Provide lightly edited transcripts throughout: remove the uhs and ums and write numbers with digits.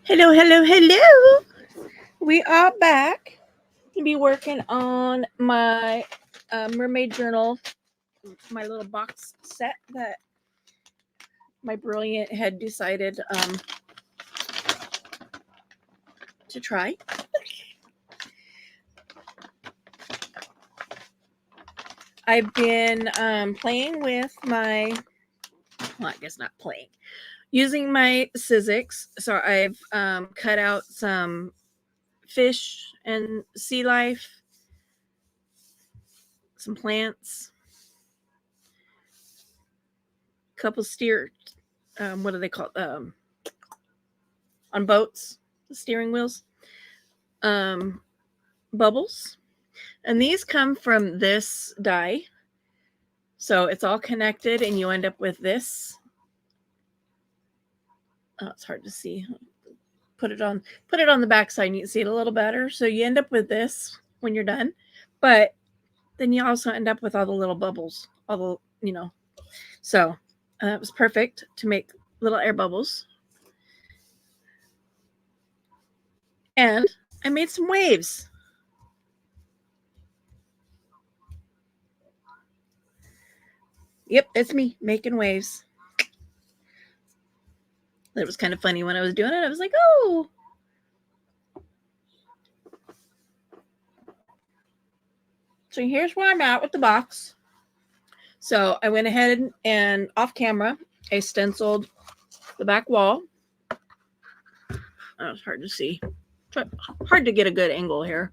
Hello, hello, hello. We are back to be working on my mermaid journal, my little box set that my brilliant had decided to try. I've been playing with my, well, I guess not playing, using my Sizzix. So I've cut out some fish and sea life, some plants, a couple steer, what do they call on boats, the steering wheels, bubbles. And these come from this die. So it's all connected and you end up with this. Oh, it's hard to see. Put it on the back side and you can see it a little better. So you end up with this when you're done. But then you also end up with all the little bubbles, all the, So it was perfect to make little air bubbles. And I made some waves. Yep, it's me making waves. It was kind of funny when I was doing it. I was like, oh. So here's where I'm at with the box. So I went ahead and off camera, I stenciled the back wall. Oh, it's hard to see. Hard to get a good angle here.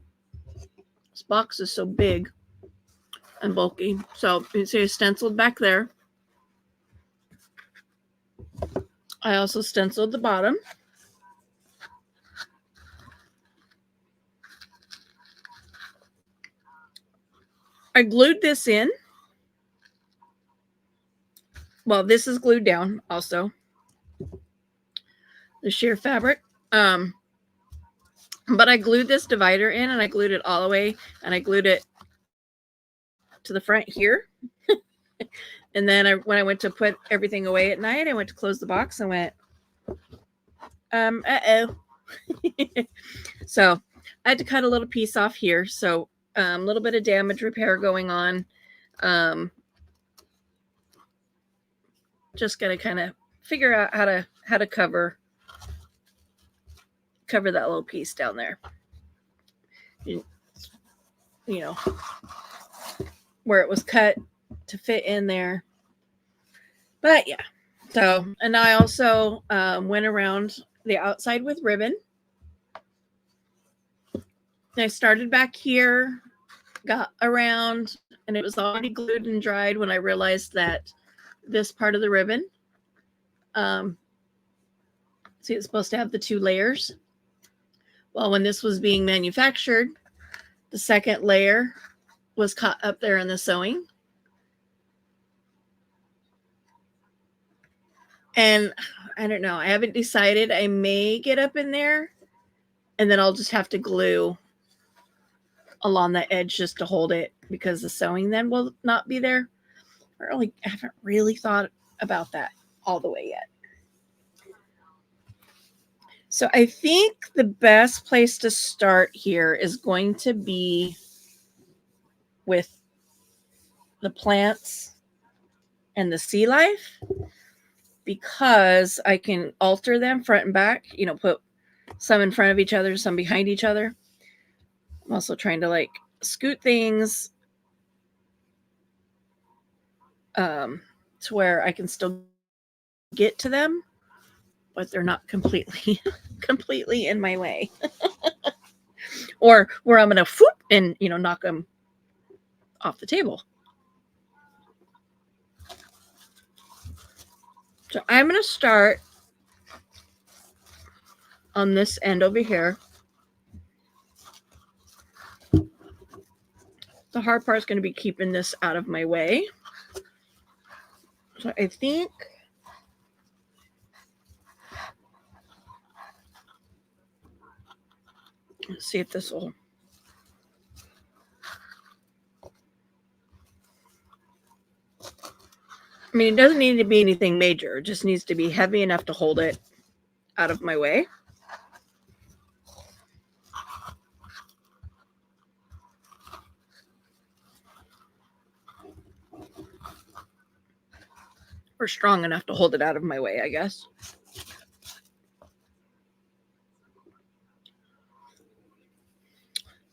This box is so big and bulky. So you can see I stenciled back there. I also stenciled the bottom. I glued this in. Well, this is glued down also. The sheer fabric. But I glued this divider in and I glued it all the way and I glued it to the front here. And then when I went to put everything away at night, I went to close the box and went, uh-oh. So I had to cut a little piece off here. So a little bit of damage repair going on. Just gonna kind of figure out how to cover that little piece down there. You know, where it was cut to fit in there. But yeah. So, and I also went around the outside with ribbon. I started back here, got around, and it was already glued and dried when I realized that this part of the ribbon, see, it's supposed to have the 2 layers. Well, when this was being manufactured, the second layer was caught up there in the sewing. And I don't know, I haven't decided. I may get up in there and then I'll just have to glue along the edge just to hold it because the sewing then will not be there. I haven't really thought about that all the way yet. So I think the best place to start here is going to be with the plants and the sea life because I can alter them front and back, put some in front of each other, some behind each other. I'm also trying to scoot things to where I can still get to them, but they're not completely in my way. Or where I'm going to whoop and, knock them off the table. So I'm going to start on this end over here. The hard part is going to be keeping this out of my way. So I think let's see if this will. I mean, it doesn't need to be anything major. It just needs to be heavy enough to hold it out of my way. or strong enough to hold it out of my way, I guess.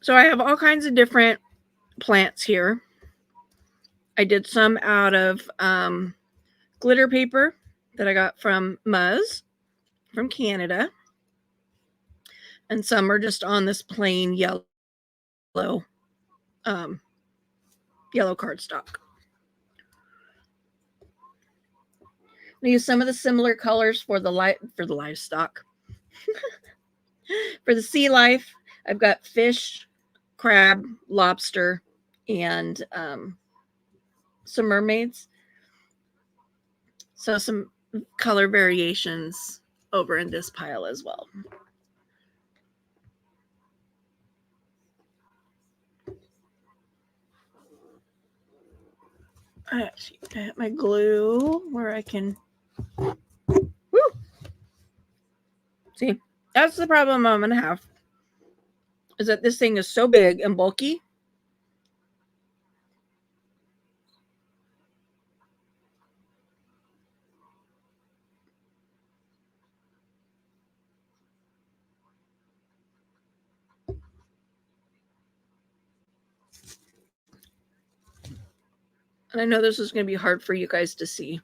So I have all kinds of different plants here. I did some out of glitter paper that I got from Muzz from Canada. And some are just on this plain yellow yellow cardstock. I use some of the similar colors for the livestock. For the sea life, I've got fish, crab, lobster, and some mermaids. So some color variations over in this pile as well. I have my glue where I can. Woo! See, that's the problem I'm gonna have. Is that this thing is so big and bulky. And I know this is going to be hard for you guys to see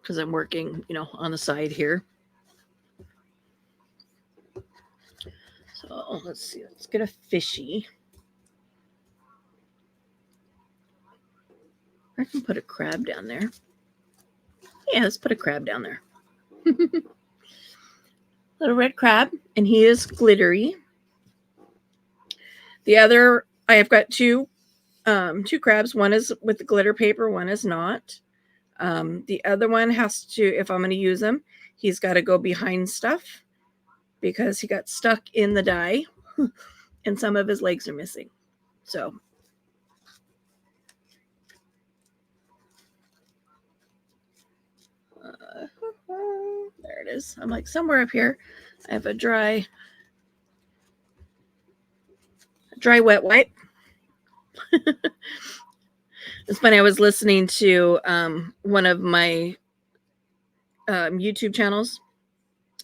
because I'm working, on the side here. So let's see. Let's get a fishy. I can put a crab down there. Yeah, let's put a crab down there. Little red crab, and he is glittery. The other, I have got two crabs. One is with the glitter paper, one is not. The other one has to, if I'm going to use him, he's got to go behind stuff because he got stuck in the dye and some of his legs are missing. So there it is. I'm like somewhere up here. I have a dry wet wipe. It's funny. I was listening to one of my YouTube channels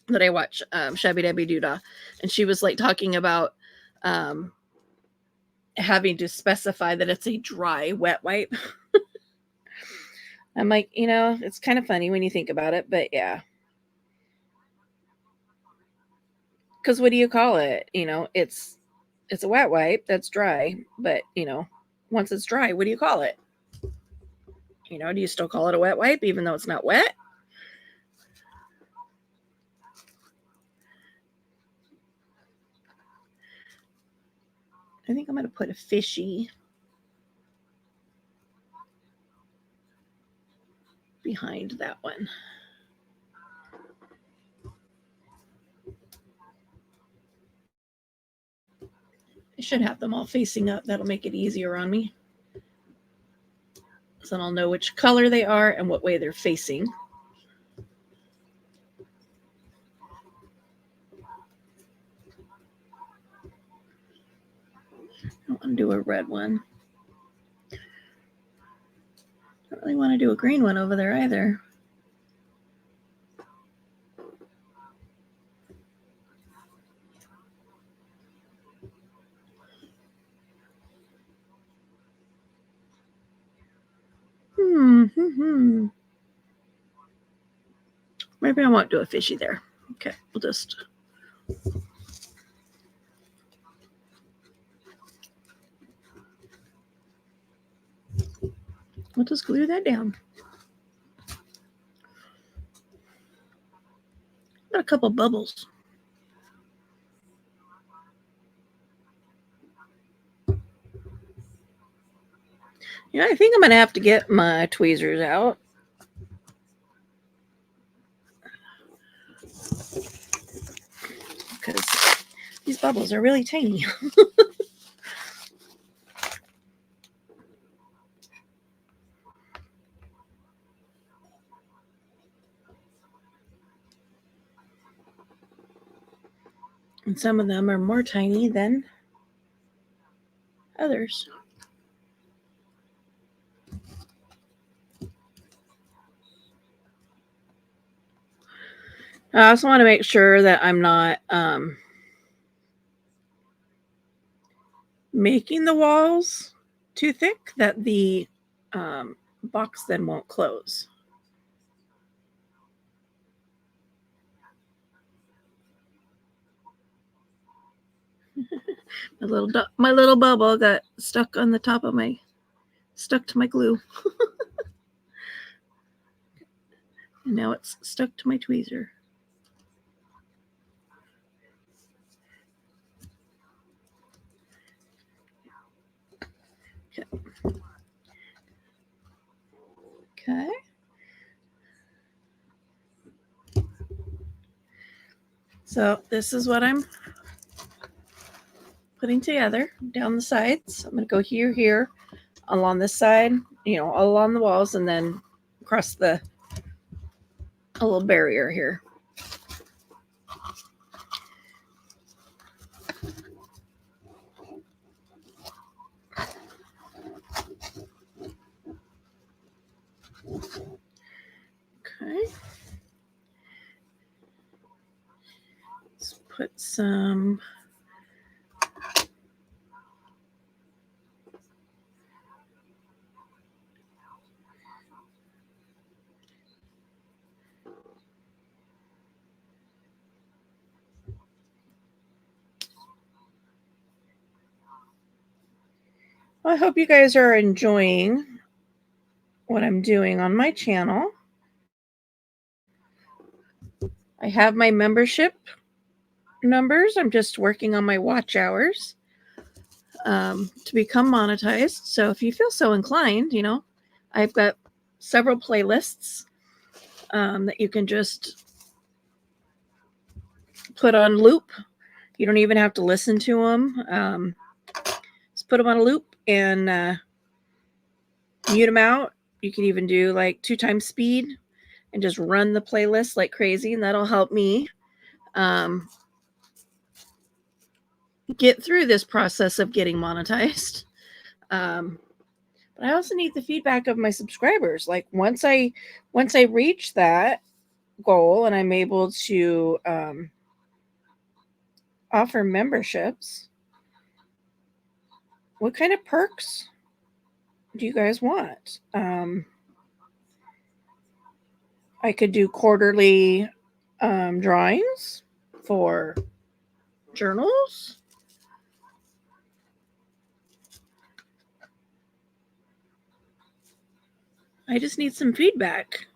that I watch, Shabby Dabby Doodah, and she was like talking about having to specify that it's a dry wet wipe. I'm like, it's kind of funny when you think about it, but yeah. Because what do you call it? It's a wet wipe that's dry, but once it's dry, what do you call it? Do you still call it a wet wipe even though it's not wet? I think I'm going to put a fishy behind that one. I should have them all facing up. That'll make it easier on me. So then I'll know which color they are and what way they're facing. I don't want to do a red one. I don't really want to do a green one over there either. Maybe I won't do a fishy there. Okay, we'll just. We'll just glue that down. Got a couple bubbles. Yeah, I think I'm going to have to get my tweezers out. Because these bubbles are really tiny. And some of them are more tiny than others. I also want to make sure that I'm not making the walls too thick that the box then won't close. My little bubble got stuck on the top of stuck to my glue. And now it's stuck to my tweezer. Okay. So this is what I'm putting together down the sides. I'm going to go here, along this side, all along the walls, and then across a little barrier here. Okay. Let's put some I hope you guys are enjoying what I'm doing on my channel. I have my membership numbers. I'm just working on my watch hours to become monetized. So if you feel so inclined, I've got several playlists that you can just put on loop. You don't even have to listen to them. Just put them on a loop and mute them out. You can even do like 2 times speed and just run the playlist like crazy, and that'll help me get through this process of getting monetized. But I also need the feedback of my subscribers. Like once I reach that goal and I'm able to offer memberships, what kind of perks do you guys want? I could do quarterly drawings for journals. I just need some feedback.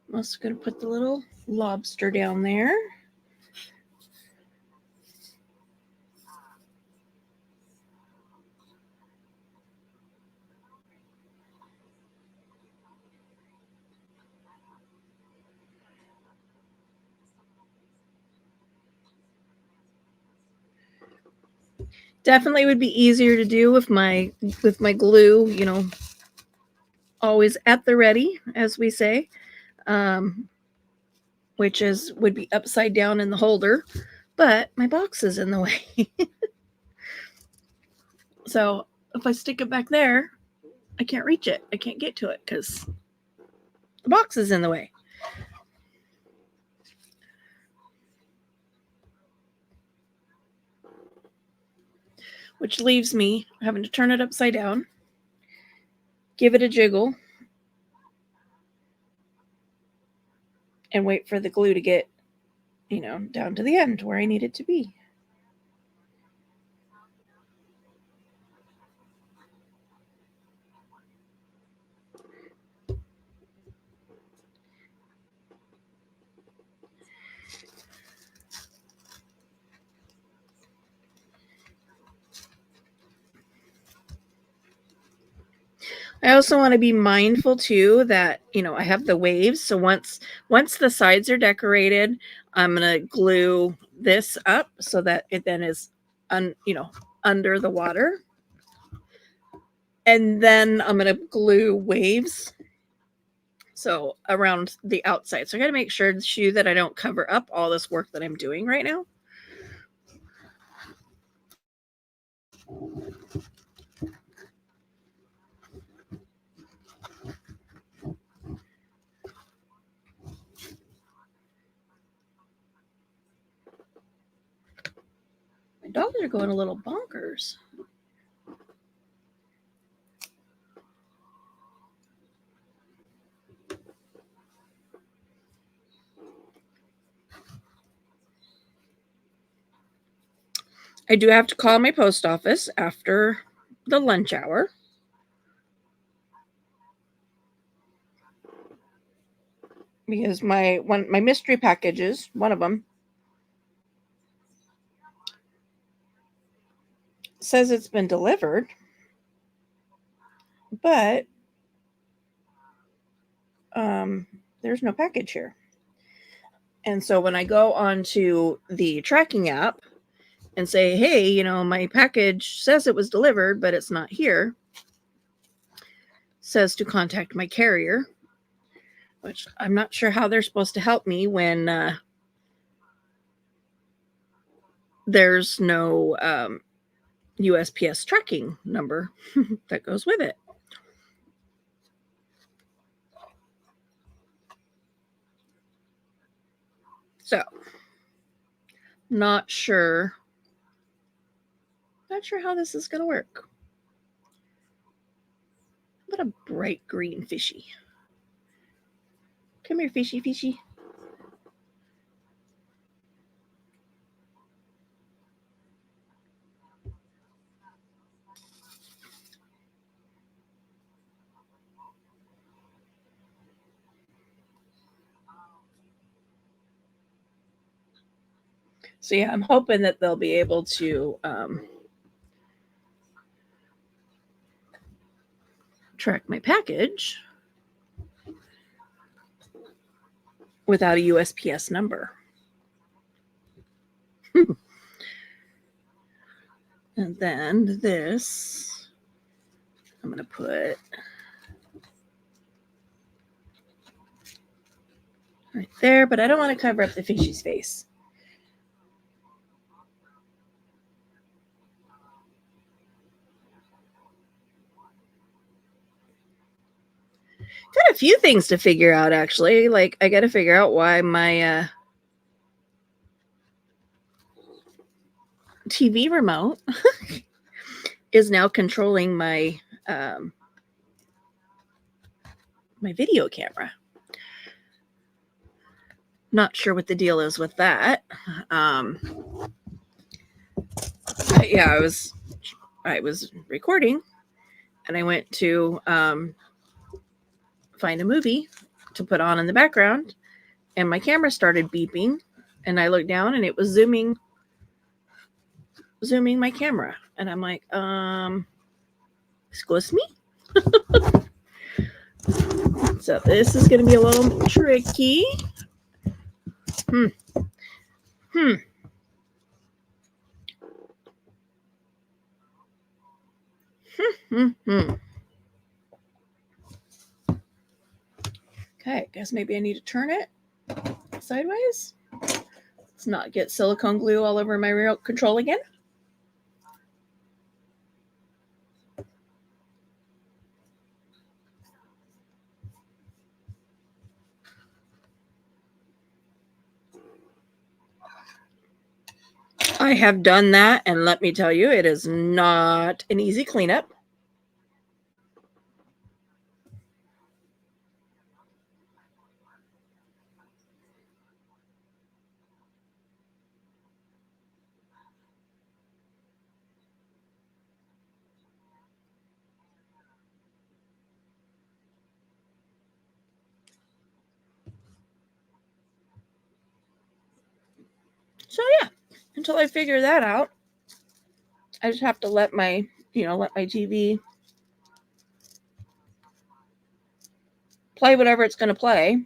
I'm also going to put the little lobster down there. Definitely would be easier to do with my glue, always at the ready, as we say, which would be upside down in the holder, but my box is in the way. So if I stick it back there, I can't reach it. I can't get to it because the box is in the way. Which leaves me having to turn it upside down, give it a jiggle, and wait for the glue to get, down to the end where I need it to be. I also want to be mindful too that, I have the waves. So once the sides are decorated, I'm going to glue this up so that it then is under the water. And then I'm going to glue waves so around the outside. So I got to make sure that I don't cover up all this work that I'm doing right now. My dogs are going a little bonkers. I do have to call my post office after the lunch hour. Because my mystery packages, one of them, says it's been delivered, but there's no package here. And so when I go onto the tracking app and say, hey, you know, my package says it was delivered, but it's not here, says to contact my carrier, which I'm not sure how they're supposed to help me when there's no USPS tracking number that goes with it. So, not sure how this is going to work. What a bright green fishy. Come here, fishy, fishy. So yeah, I'm hoping that they'll be able to track my package without a USPS number. And then this, I'm going to put right there, but I don't want to cover up the fishy's face. Got a few things to figure out, actually. Like, I got to figure out why my TV remote is now controlling my my video camera. Not sure what the deal is with that. Yeah, I was recording, and I went to find a movie to put on in the background, and my camera started beeping, and I looked down, and it was zooming my camera, and I'm like, excuse me. So this is going to be a little tricky. Okay, guess maybe I need to turn it sideways. Let's not get silicone glue all over my remote control again. I have done that, and let me tell you, it is not an easy cleanup. So yeah, until I figure that out, I just have to let my TV play whatever it's going to play.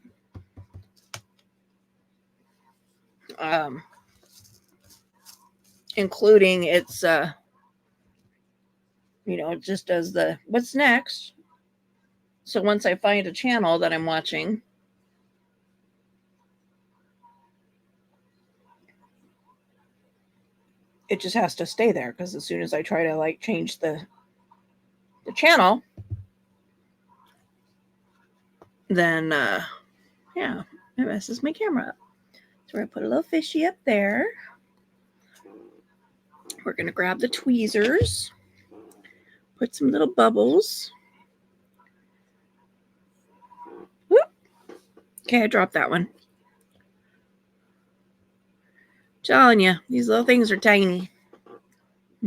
Including its, it just does the what's next. So once I find a channel that I'm watching, it just has to stay there because as soon as I try to like change the channel, then yeah, it messes my camera up. So I put a little fishy up there. We're gonna grab the tweezers, put some little bubbles. Whoop. Okay, I dropped that one. Telling you, these little things are tiny. A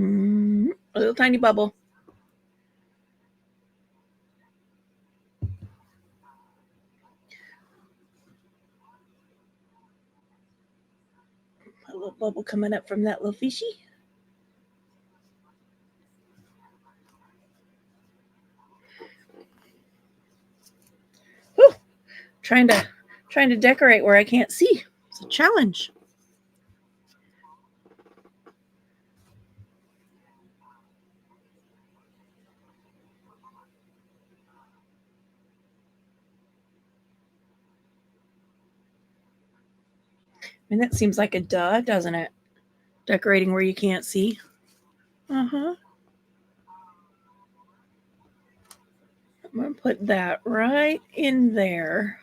little tiny bubble. A little bubble coming up from that little fishy. Whew. Trying to decorate where I can't see. It's a challenge. And that seems like a duh, doesn't it? Decorating where you can't see. Uh-huh. I'm going to put that right in there.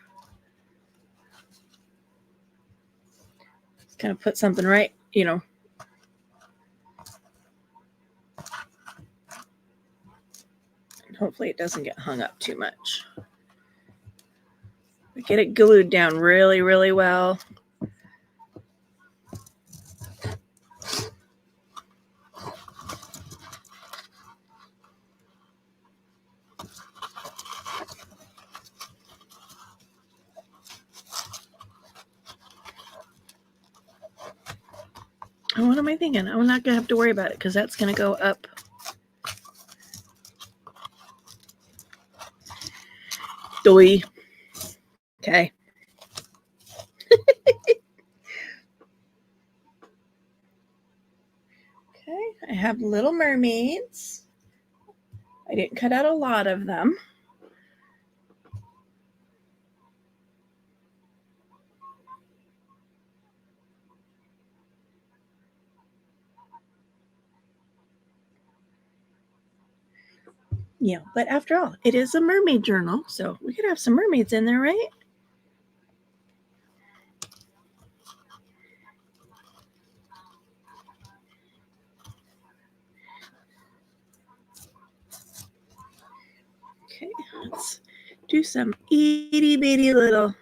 Just kind of put something right, you know. And hopefully it doesn't get hung up too much. Get it glued down really, really well. What am I thinking? I'm not going to have to worry about it because that's going to go up. Doy. Okay. Okay, I have little mermaids. I didn't cut out a lot of them. Yeah, but after all, it is a mermaid journal, so we could have some mermaids in there, right? Okay, let's do some itty bitty little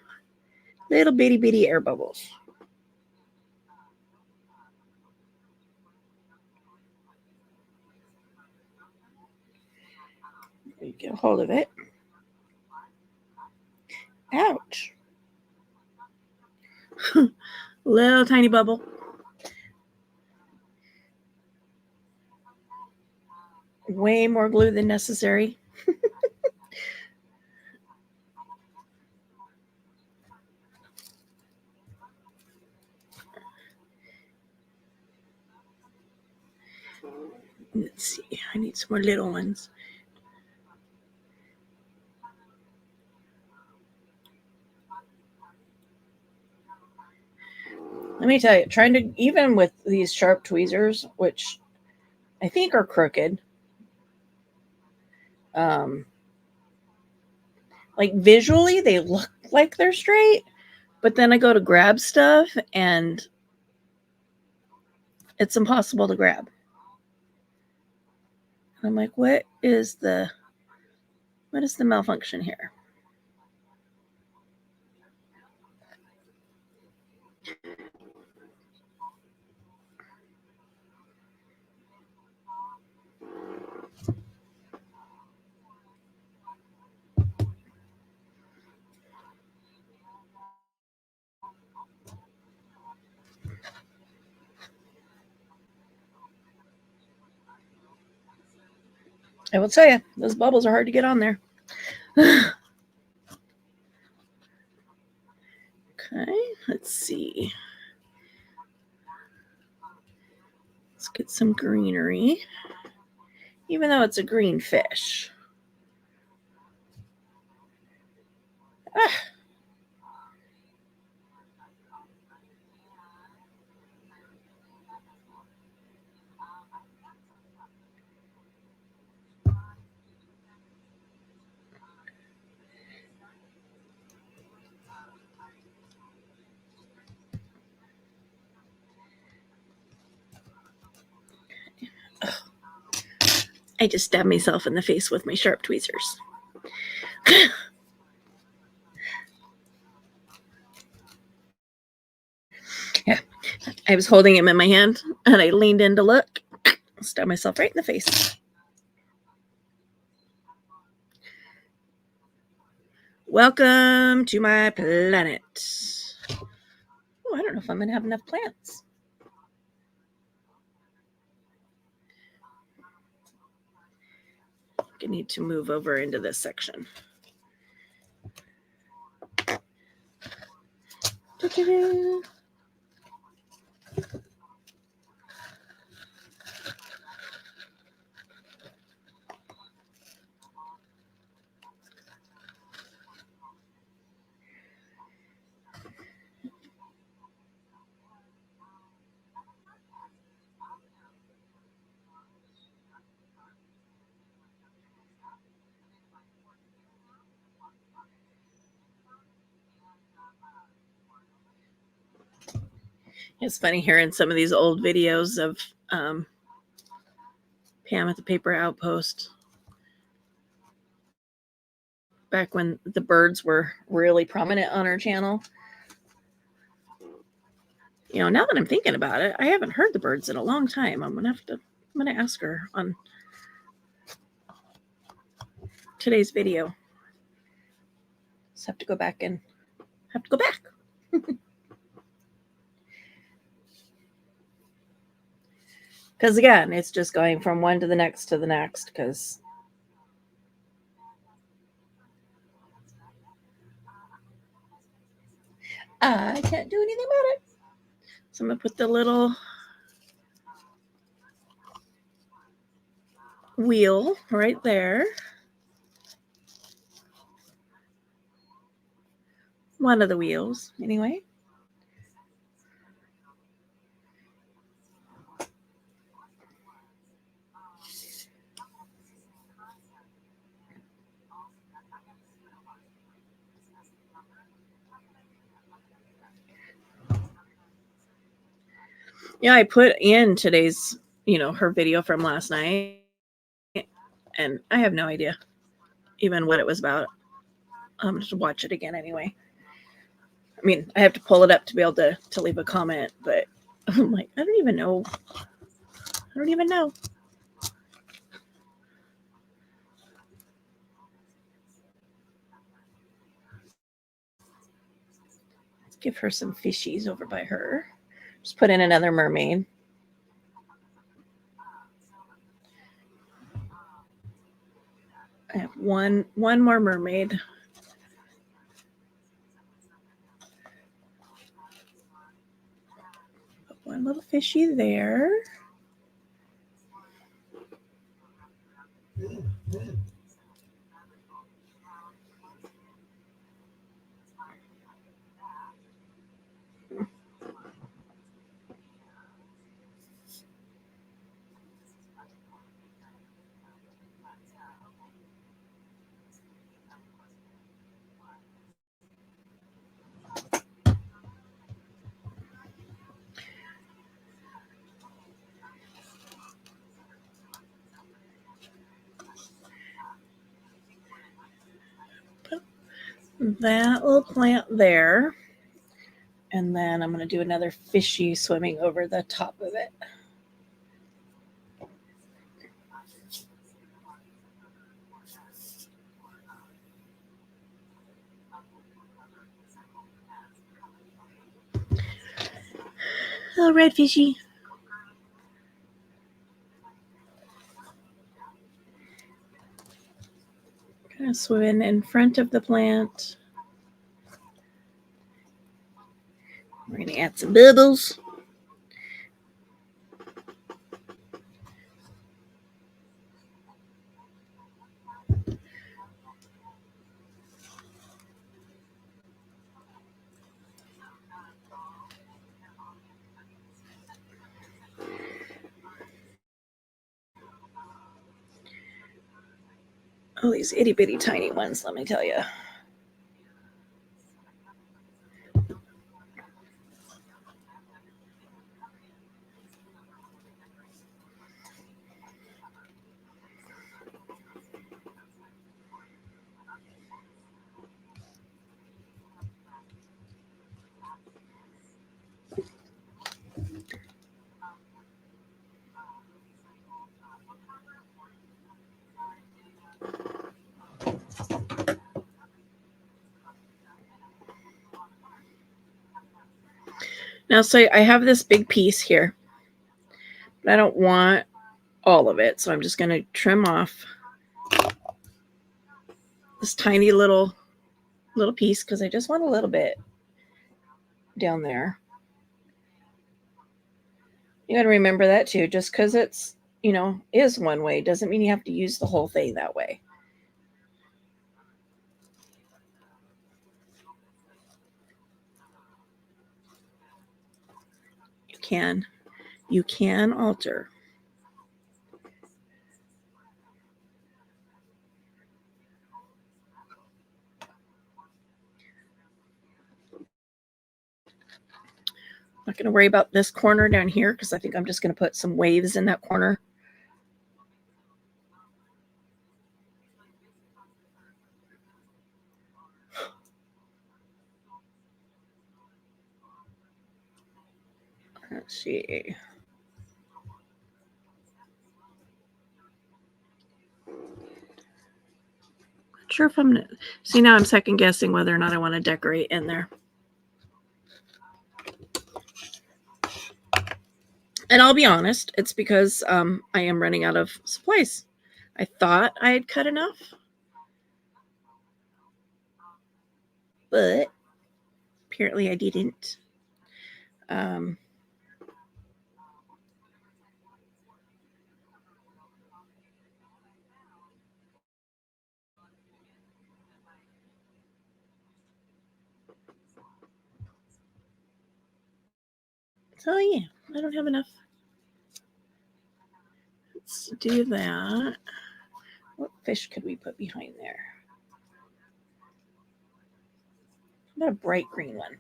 bitty bitty air bubbles. Get a hold of it. Ouch. Little tiny bubble. Way more glue than necessary. Let's see. I need some more little ones. Let me tell you, trying to, even with these sharp tweezers, which I think are crooked, like visually they look like they're straight, but then I go to grab stuff and it's impossible to grab. I'm like, what is the malfunction here? I will tell you, those bubbles are hard to get on there. Okay, let's see. Let's get some greenery, even though it's a green fish. Ah. I just stabbed myself in the face with my sharp tweezers. Yeah. I was holding him in my hand and I leaned in to look, stabbed myself right in the face. Welcome to my planet. Oh, I don't know if I'm going to have enough plants. I need to move over into this section. Da-da-da. It's funny hearing some of these old videos of Pam at the Paper Outpost back when the birds were really prominent on our channel. You know, now that I'm thinking about it, I haven't heard the birds in a long time. I'm gonna ask her on today's video. Just have to go back. Because again, it's just going from one to the next to the next. Because I can't do anything about it. So I'm gonna put the little wheel right there. One of the wheels, anyway. Yeah, I put in today's, her video from last night, and I have no idea even what it was about. I'm just watch it again anyway. I mean, I have to pull it up to be able to leave a comment, but I'm like, I don't even know. Let's give her some fishies over by her. Just put in another mermaid. I have one more mermaid. Put one little fishy there. That little plant there. And then I'm going to do another fishy swimming over the top of it. Little red fishy. Kind of swim in front of the plant. We're going to add some bubbles. Oh, these itty bitty tiny ones, let me tell you. Now, so I have this big piece here, but I don't want all of it, so I'm just going to trim off this tiny little piece because I just want a little bit down there. You got to remember that too. Just because it's, is one way doesn't mean you have to use the whole thing that way. You can alter. I'm not going to worry about this corner down here because I think I'm just going to put some waves in that corner. Let's see. Not sure if I'm going to... See, now I'm second guessing whether or not I want to decorate in there. And I'll be honest, it's because I am running out of supplies. I thought I had cut enough, but apparently I didn't. So yeah, I don't have enough. Let's do that. What fish could we put behind there? How about a bright green one?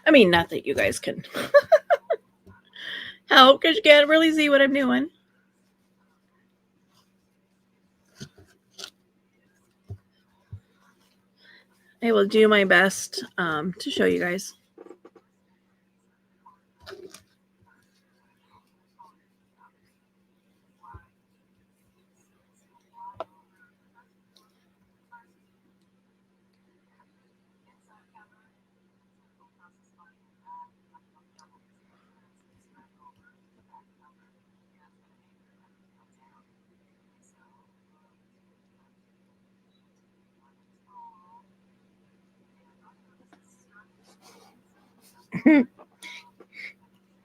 I mean, not that you guys can help because you can't really see what I'm doing. I will do my best to show you guys.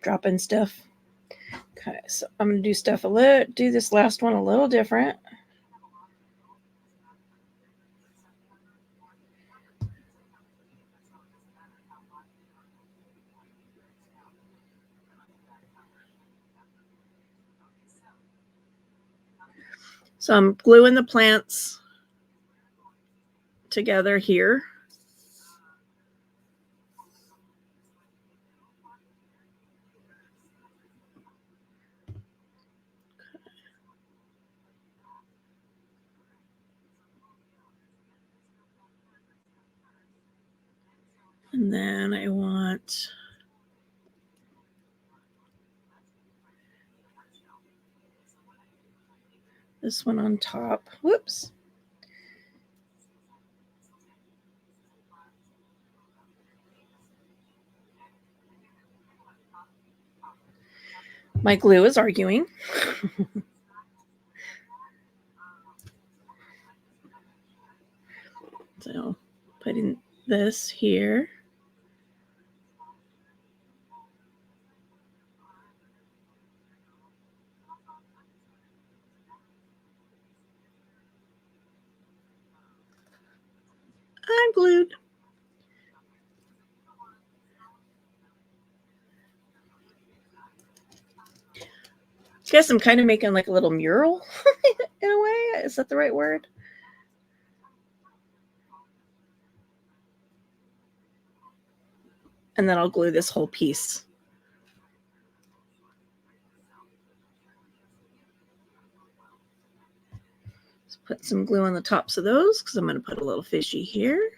Dropping stuff. Okay, so I'm gonna do this last one a little different. So I'm gluing the plants together here. And then I want this one on top. Whoops. My glue is arguing. So putting this here. glued. Guess I'm kind of making like a little mural in a way. Is that the right word? And then I'll glue this whole piece. Let's put some glue on the tops of those because I'm going to put a little fishy here.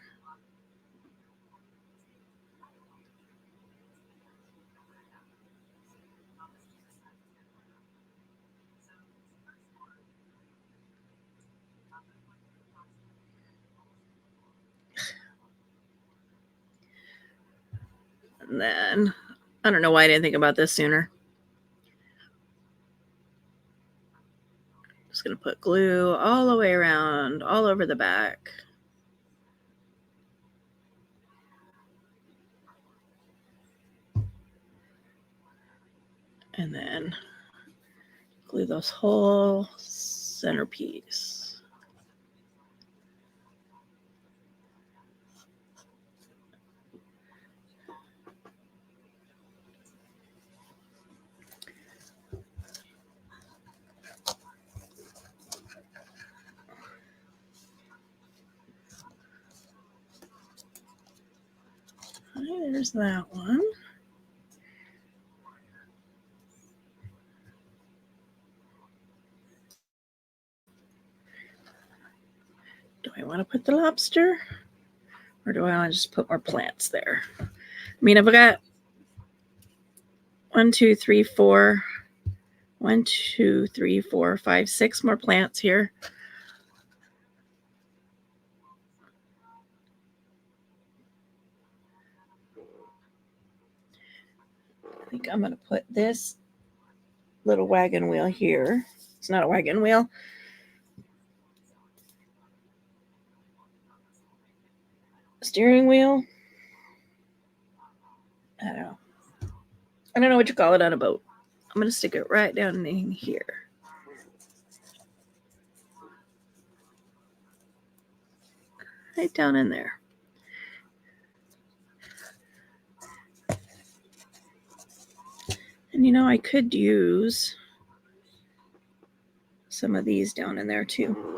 And then, I don't know why I didn't think about this sooner. Just going to put glue all the way around, all over the back. And then glue this whole centerpiece. Okay, there's that one. Do I want to put the lobster? Or do I want to just put more plants there? I mean, I've got 1, 2, 3, 4, 1, 2, 3, 4, 5, 6 more plants here. I think I'm going to put this little wagon wheel here. It's not a wagon wheel. Steering wheel. I don't know what you call it on a boat. I'm going to stick it right down in here. Right down in there. And you know, I could use some of these down in there too.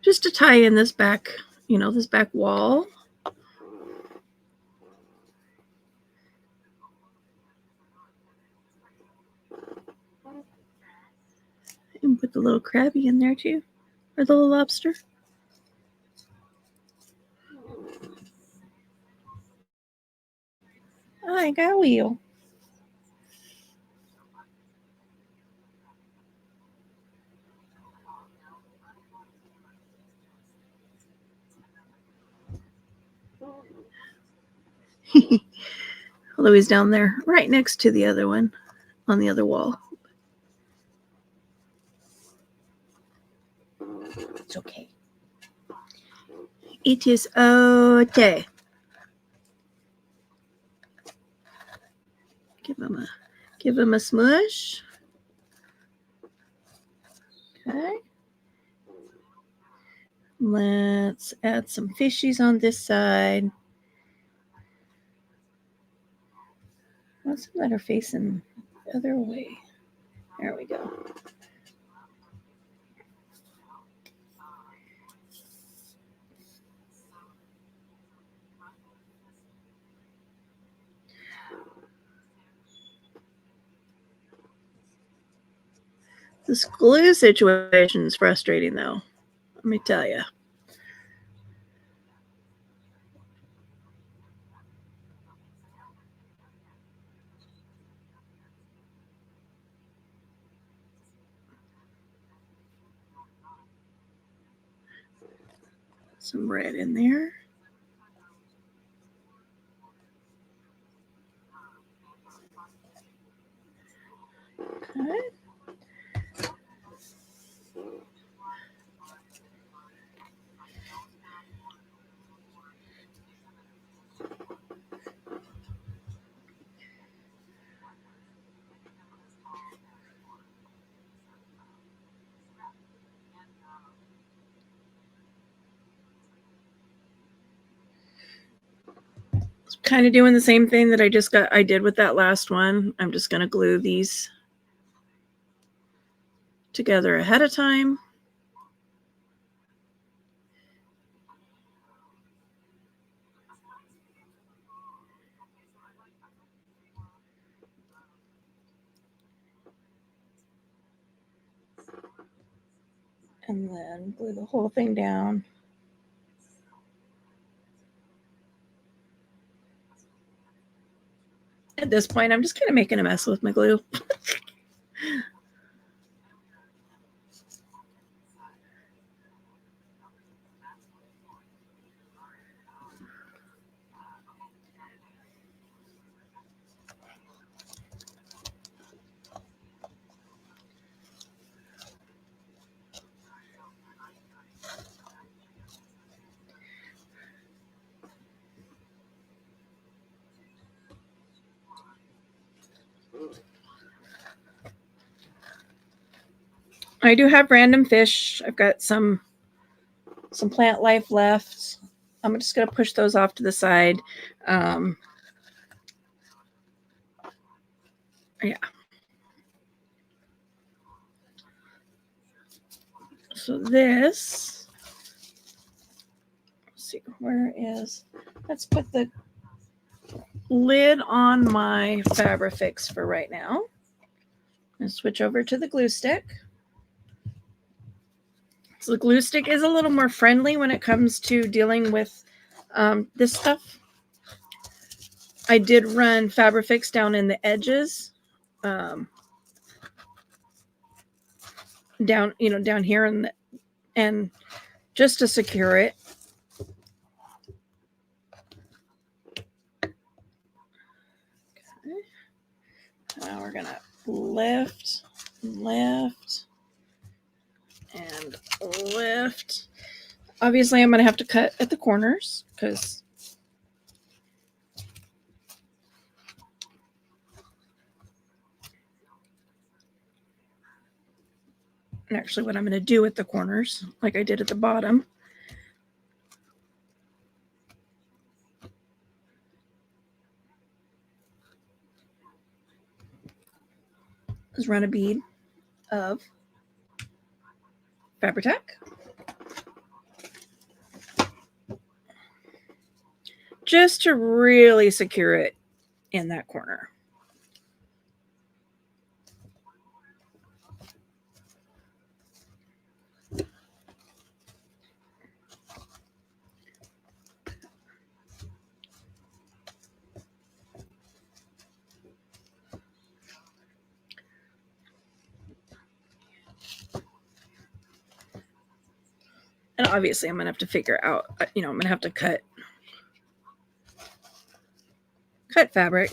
Just to tie in this back, this back wall. And put the little crabby in there too. Or the little lobster. I got a wheel. Although he's down there right next to the other one on the other wall. It's okay. It is okay. Give him a smush. Okay. Let's add some fishies on this side. What's the letter facing the other way? There we go. This glue situation is frustrating, though. Let me tell you. Some red in there. kind of doing the same thing that I did with that last one. I'm just going to glue these together ahead of time. And then glue the whole thing down. At this point, I'm just kind of making a mess with my glue. I do have random fish. I've got some plant life left. I'm just going to push those off to the side. Yeah. So this, let's see, let's put the lid on my Fabrifix for right now. And switch over to the glue stick. So the glue stick is a little more friendly when it comes to dealing with this stuff. I did run Fabrifix down in the edges, down here and just to secure it. Okay. Now we're gonna lift, and lift. Obviously, I'm gonna have to cut at the corners because actually what I'm going to do at the corners, like I did at the bottom, is run a bead of Fabri-Tac. Just to really secure it in that corner. And obviously I'm going to have to figure out, I'm going to have to cut fabric.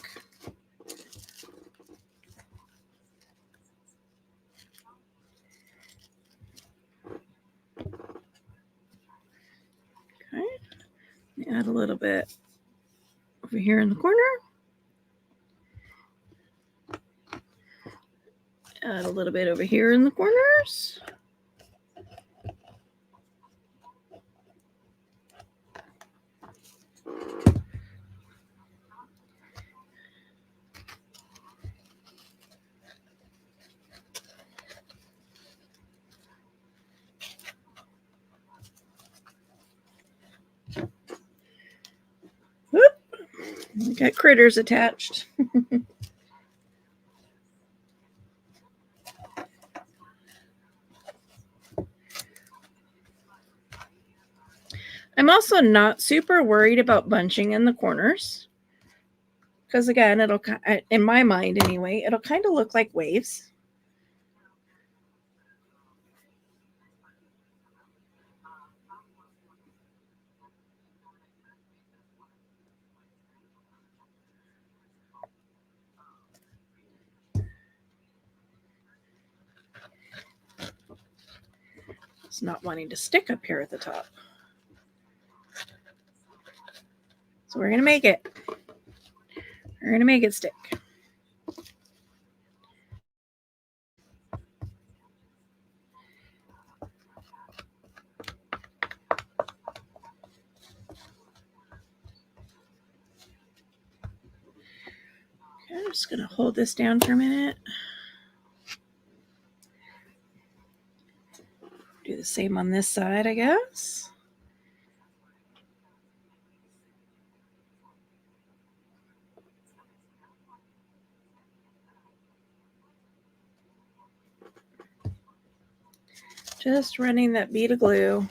Okay. Add a little bit over here in the corner. Add a little bit over here in the corners. Whoop. Got critters attached. I'm also not super worried about bunching in the corners because, again, it'll, in my mind anyway, it'll kind of look like waves. It's not wanting to stick up here at the top. So we're going to make it. We're going to make it stick. I'm just going to hold this down for a minute. Do the same on this side, I guess. Just running that bead of glue.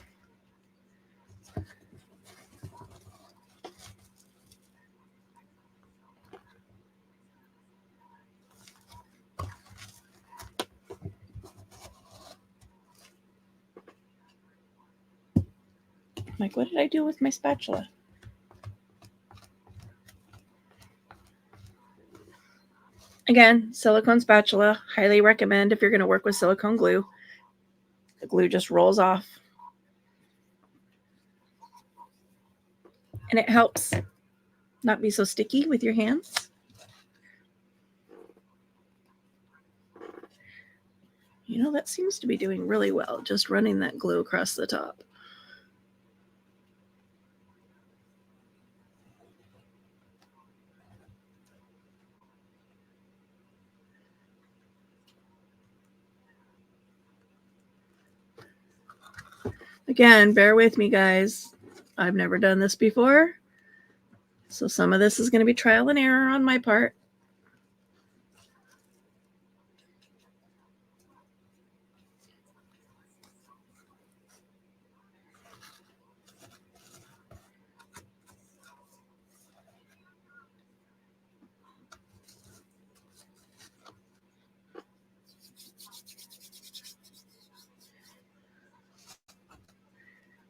Like, what did I do with my spatula? Again, silicone spatula. Highly recommend if you're going to work with silicone glue. The glue just rolls off. And it helps not be so sticky with your hands. You know, that seems to be doing really well, just running that glue across the top. Again, bear with me, guys. I've never done this before. So some of this is going to be trial and error on my part.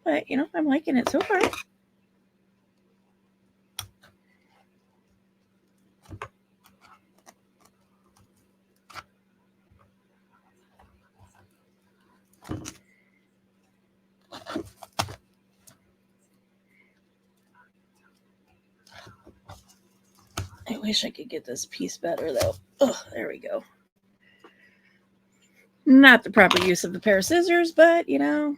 But, you know, I'm liking it so far. I wish I could get this piece better, though. Oh, there we go. Not the proper use of a pair of scissors, but, you know.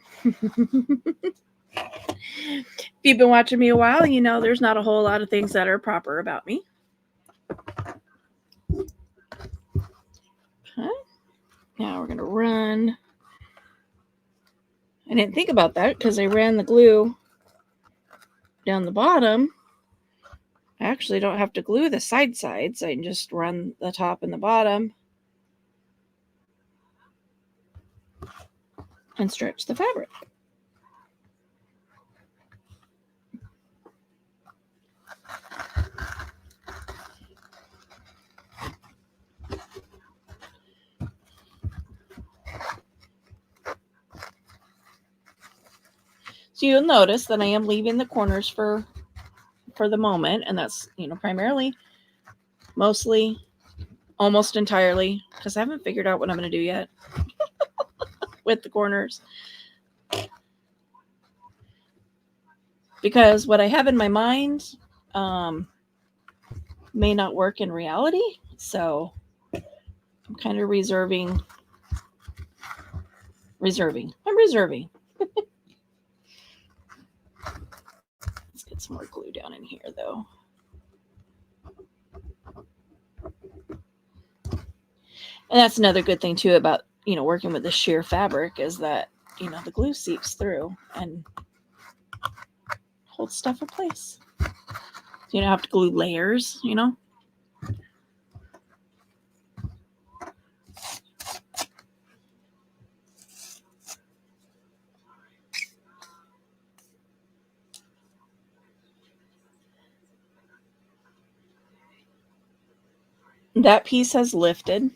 If you've been watching me a while, you know there's not a whole lot of things that are proper about me. Okay. Now we're going to run. I didn't think about that because I ran the glue down the bottom. I actually don't have to glue the sides. I can just run the top and the bottom and stretch the fabric. So you'll notice that I am leaving the corners for the moment, and that's, you know, primarily, mostly, almost entirely, because I haven't figured out what I'm going to do yet with the corners. Because what I have in my mind may not work in reality, so I'm kind of reserving. I'm reserving. Let's get some more glue down in here, though. And that's another good thing, too, about, you know, working with the sheer fabric is that, you know, the glue seeps through and holds stuff in place. So you don't have to glue layers, you know. That piece has lifted.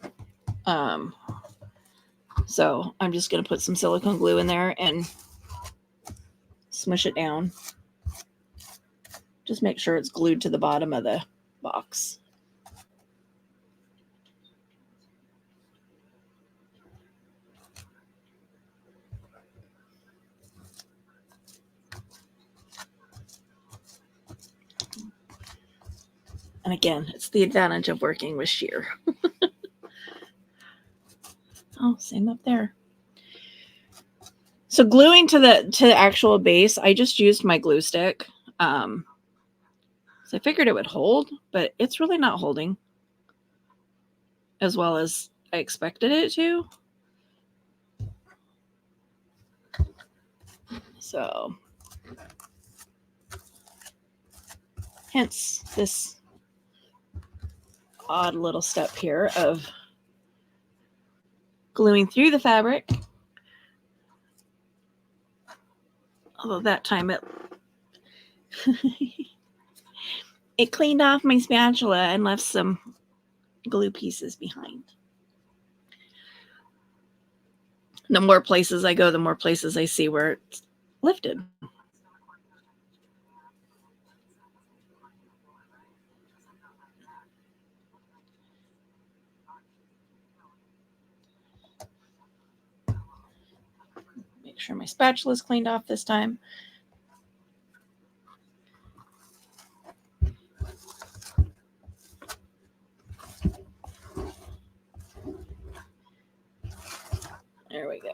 So I'm just going to put some silicone glue in there and smush it down. Just make sure it's glued to the bottom of the box. And again, it's the advantage of working with sheer. Oh, same up there. So gluing to the actual base, I just used my glue stick. So I figured it would hold, but it's really not holding. as well as I expected it to. So, hence this odd little step here of gluing through the fabric. Although that time it cleaned off my spatula and left some glue pieces behind. The more places I go, the more places I see where it's lifted. Make sure my spatula is cleaned off this time. There we go.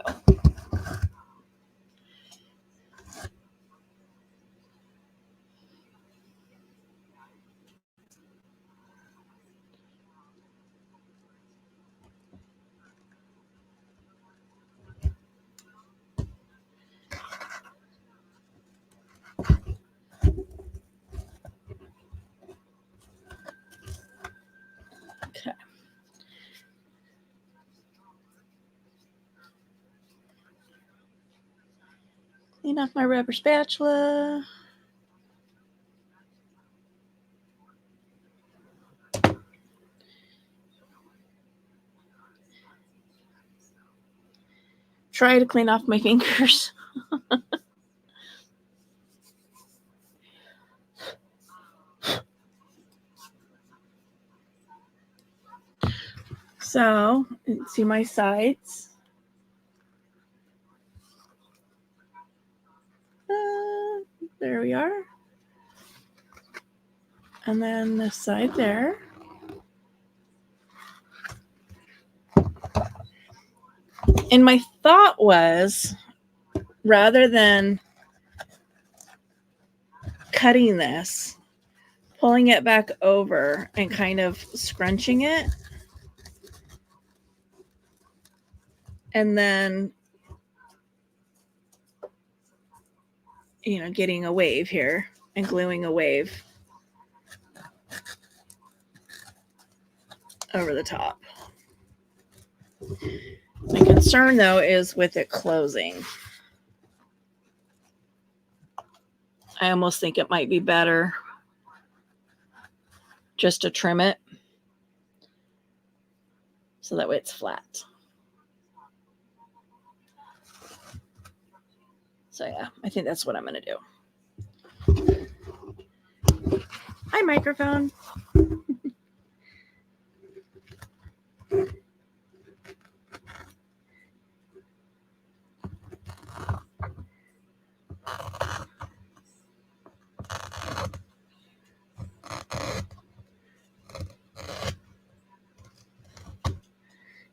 Okay. Clean off my rubber spatula. Try to clean off my fingers. So, see my sides. There we are. And then this side there. And my thought was, rather than cutting this, pulling it back over and kind of scrunching it, and then, you know, getting a wave here and gluing a wave over the top. My concern, though, is with it closing. I almost think it might be better just to trim it so that way it's flat. So yeah, I think that's what I'm going to do. Hi, microphone.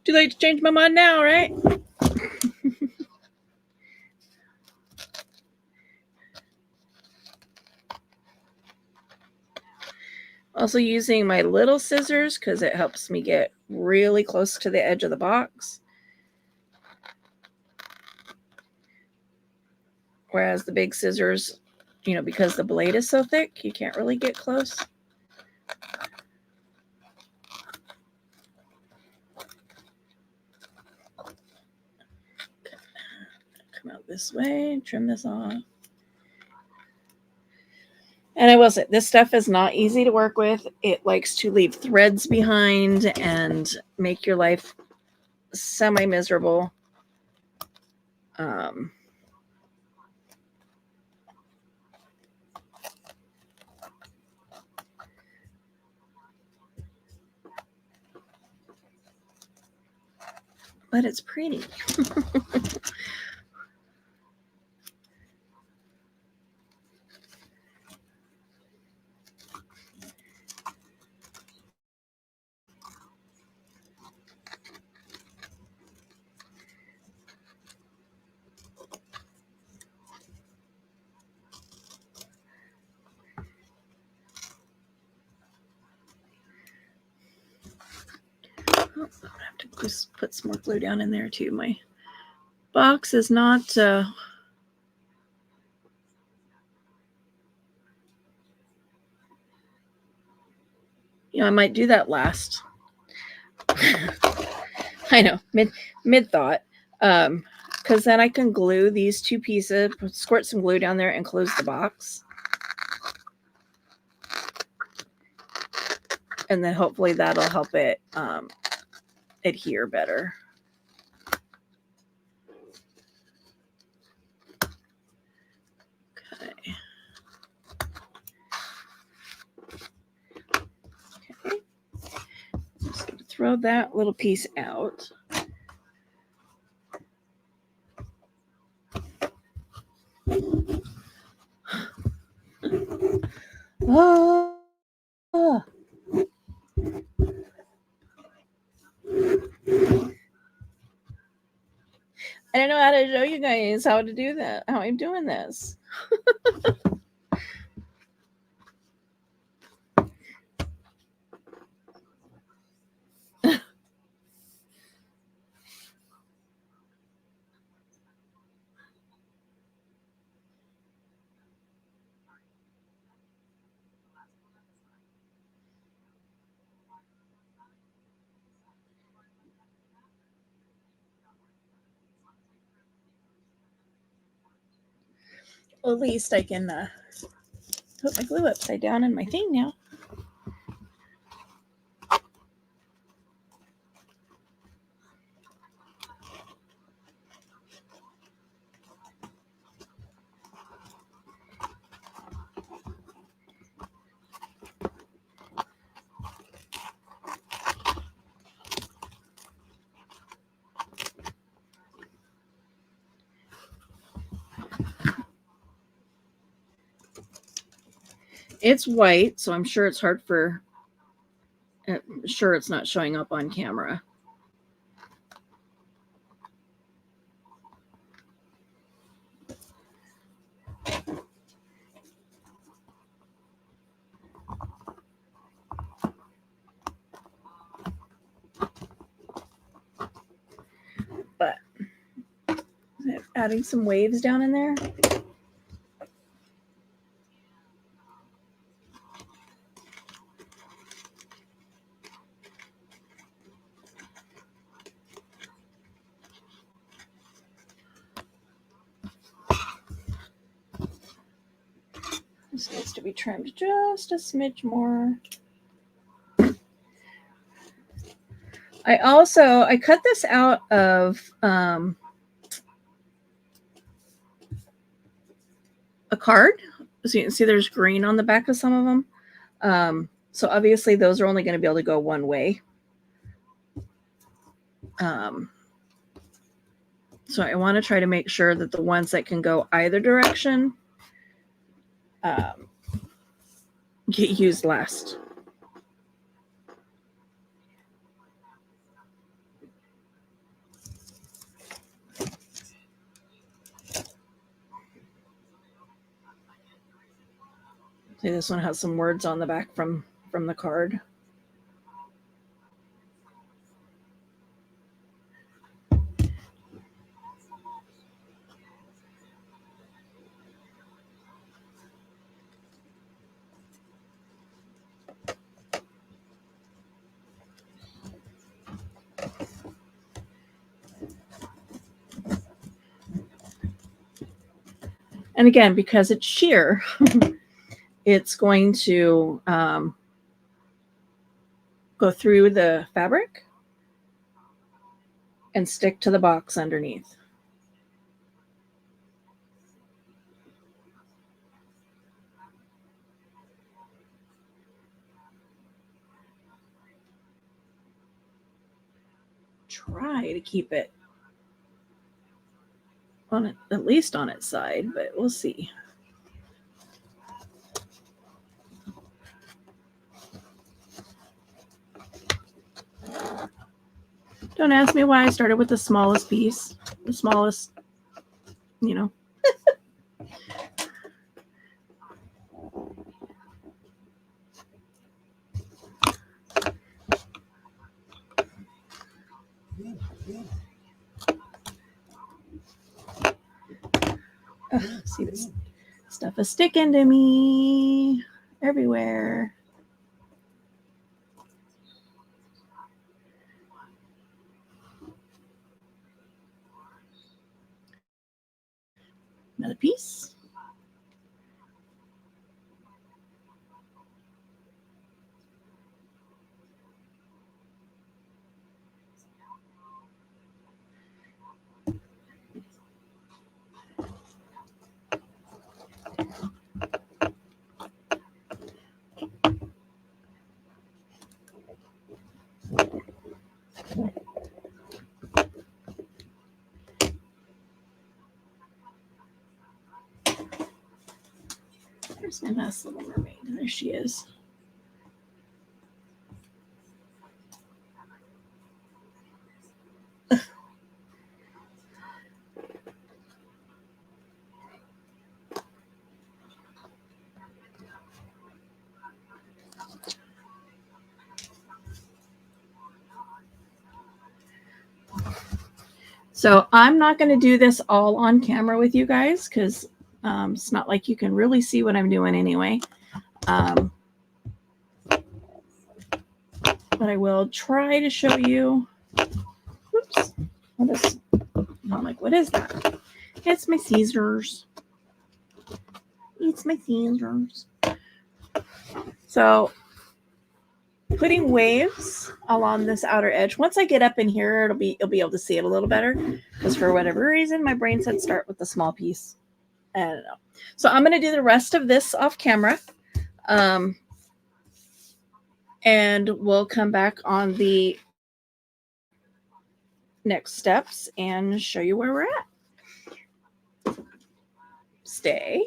Too late to change my mind now, right? Also using my little scissors because it helps me get really close to the edge of the box. Whereas the big scissors, you know, because the blade is so thick, you can't really get close. Come out this way, trim this off. And I will say, this stuff is not easy to work with. It likes to leave threads behind and make your life semi-miserable. But it's pretty. Oh, I'm gonna have to just put some more glue down in there too. My box is not I might do that last. I know, mid thought. Because then I can glue these two pieces, squirt some glue down there, and close the box. And then hopefully that'll help it adhere better. Okay. Just going to throw that little piece out. Oh. I don't know how to show you guys how to do that, how I'm doing this. Well, at least I can put my glue upside down in my thing now. It's white, so I'm sure it's hard for. I'm sure it's not showing up on camera. But adding some waves down in there. This needs to be trimmed just a smidge more. I cut this out of a card. So you can see there's green on the back of some of them. So obviously those are only going to be able to go one way. So I want to try to make sure that the ones that can go either direction get used last. See, this one has some words on the back from the card. And again, because it's sheer, it's going to go through the fabric and stick to the box underneath. Try to keep it on it, at least on its side, but we'll see. Don't ask me why I started with the smallest piece, the smallest, you know. See, this stuff is sticking to me everywhere. Another piece. There's my nice little mermaid. There she is. So I'm not going to do this all on camera with you guys because it's not like you can really see what I'm doing anyway. But I will try to show you. Oops. I'm like, what is that? It's my scissors. It's my scissors. So putting waves along this outer edge. Once I get up in here, you'll be able to see it a little better. Because for whatever reason, my brain said start with the small piece. I don't know. So I'm going to do the rest of this off camera. And we'll come back on the next steps and show you where we're at. Stay.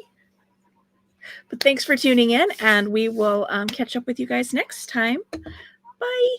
But thanks for tuning in, and we will catch up with you guys next time. Bye.